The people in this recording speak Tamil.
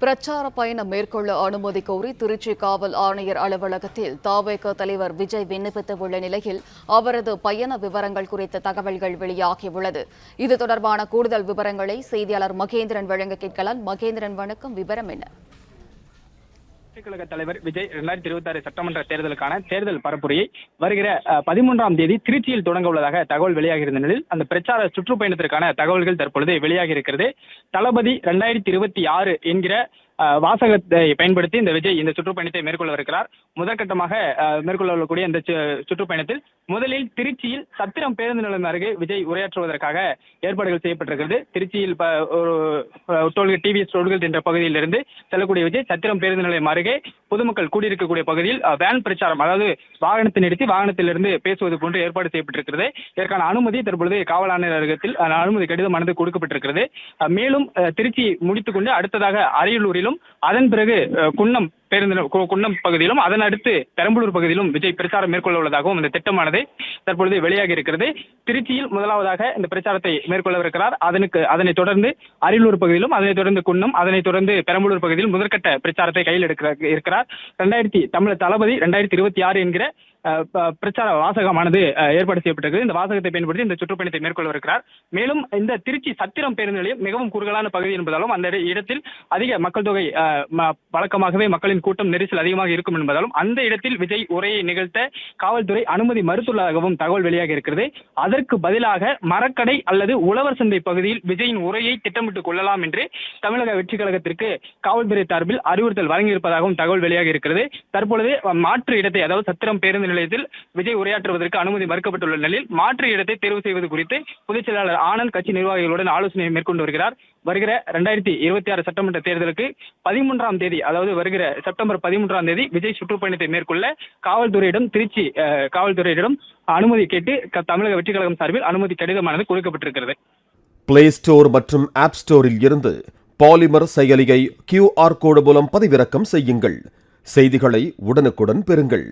பிரச்சார பயணம் மேற்கொள்ள அனுமதி கோரி திருச்சி காவல் ஆணையர் அலுவலகத்தில் தவேக தலைவர் விஜய் விண்ணப்பித்துள்ள நிலையில் அவரது பயண விவரங்கள் குறித்த தகவல்கள் வெளியாகியுள்ளது. இது தொடர்பான கூடுதல் விவரங்களை செய்தியாளர் மகேந்திரன் வழங்க கேட்கலாம். மகேந்திரன், வணக்கம். விவரம் என்ன? கழக தலைவர் விஜய் 2026 சட்டமன்ற தேர்தலுக்கான தேர்தல் பரப்புரையை வருகிற 13ஆம் தேதி திருச்சியில் தொடங்க உள்ளதாக தகவல் வெளியாகி இருந்த நிலையில் அந்த பிரச்சார சுற்றுப்பயணத்திற்கான தகவல்கள் தற்பொழுது வெளியாகி இருக்கிறது. தளபதி 2026 என்கிற வாசகத்தை பயன்படுத்தி இந்த விஜய் இந்த சுற்றுப்பயணத்தை மேற்கொள்ளவிருக்கிறார். முதற்கட்டமாக மேற்கொள்ளக்கூடிய இந்த சுற்றுப்பயணத்தில் முதலில் திருச்சியில் சத்திரம் பேருந்து நிலையம் அருகே விஜய் உரையாற்றுவதற்காக ஏற்பாடுகள் செய்யப்பட்டிருக்கிறது. திருச்சியில் டிவிஎஸ் ரோடுகள் என்ற பகுதியில் இருந்து செல்லக்கூடிய விஜய் சத்திரம் பேருந்து நிலையம் அருகே பொதுமக்கள் கூடியிருக்கக்கூடிய பகுதியில் வேன் பிரச்சாரம், அதாவது வாகனத்தை நிறுத்தி வாகனத்திலிருந்து பேசுவது போன்று ஏற்பாடு செய்யப்பட்டிருக்கிறது. இதற்கான அனுமதி தற்பொழுது காவல் ஆணையரகத்தில் அனுமதி கடிதமானது கொடுக்கப்பட்டிருக்கிறது. மேலும் திருச்சி முடித்துக் கொண்டு அடுத்ததாக அரியலூரில், அதன் பிறகு குன்னம் பகுதியிலும், அதன் அடுத்து பெரம்பலூர் பகுதியிலும் விஜய் பிரச்சாரம் மேற்கொள்ள உள்ளதாகவும் இந்த திட்டமானது தற்பொழுது வெளியாகி இருக்கிறது. திருச்சியில் முதலாவதாக இந்த பிரச்சாரத்தை மேற்கொள்ளவிருக்கிறார். அதனைத் தொடர்ந்து அரியலூர் பகுதியிலும், அதனைத் தொடர்ந்து குன்னம், அதனைத் தொடர்ந்து பெரம்பலூர் பகுதியில் முதற்கட்ட பிரச்சாரத்தை கையில் இருக்கிறார். தளபதி 2026 என்கிற பிரச்சார வாசகமானது ஏற்பாடு செய்யப்பட்டிருக்கிறது. இந்த வாசகத்தை பயன்படுத்தி இந்த சுற்றுப்பயணத்தை மேற்கொள்ளவிருக்கிறார். மேலும் இந்த திருச்சி சத்திரம் பேருந்து நிலையம் மிகவும் குறுகலான பகுதி என்பதாலும் அந்த இடத்தில் அதிக மக்கள் தொகை, வழக்கமாகவே மக்களின் கூட்டம் நெரிசல் அதிகமாக இருக்கும் என்பதாலும் அந்த இடத்தில் விஜய் உரையை நிகழ்த்த காவல்துறை அனுமதி மறுத்துள்ளதாகவும் தகவல் வெளியாகி இருக்கிறது. அதற்கு பதிலாக மரக்கடை அல்லது உழவர் சந்தை பகுதியில் விஜயின் உரையை திட்டமிட்டுக் கொள்ளலாம் என்று தமிழக வெற்றி கழகத்திற்கு காவல்துறை சார்பில் அறிவுறுத்தல் வழங்கியிருப்பதாகவும் தகவல் வெளியாகி இருக்கிறது. தற்பொழுது மாற்று இடத்தை, அதாவது சத்திரம் பேருந்து நிலையத்தில் விஜய் உரையாற்றுவதற்கு அனுமதி மறுக்கப்பட்டுள்ள நிலையில் மாற்று இடத்தை தேர்வு செய்வது குறித்து பொதுச் செயலாளர் ஆனந்த் கட்சி நிர்வாகிகளுடன் ஆலோசனை மேற்கொண்டு வருகிறார். வருகிற 2026 சட்டமன்ற தேர்தலுக்கு 13ஆம் தேதி, அதாவது வருகிற செப்டம்பர் 13ஆம் தேதி விஜய் சுற்றுப்பயணத்தை மேற்கொள்ள காவல்துறையிடம் திருச்சி காவல்துறையிடம் அனுமதி கேட்டு தமிழக வெற்றி கழகம் சார்பில் அனுமதி கடிதமானது கொடுக்கப்பட்டிருக்கிறது. பிளே ஸ்டோர் மற்றும் ஆப் ஸ்டோரில் இருந்து பாலிமர் செயலியை QR கோடு மூலம் பதிவிறக்கம் செய்யுங்கள். செய்திகளை உடனுக்குடன் பெறுங்கள்.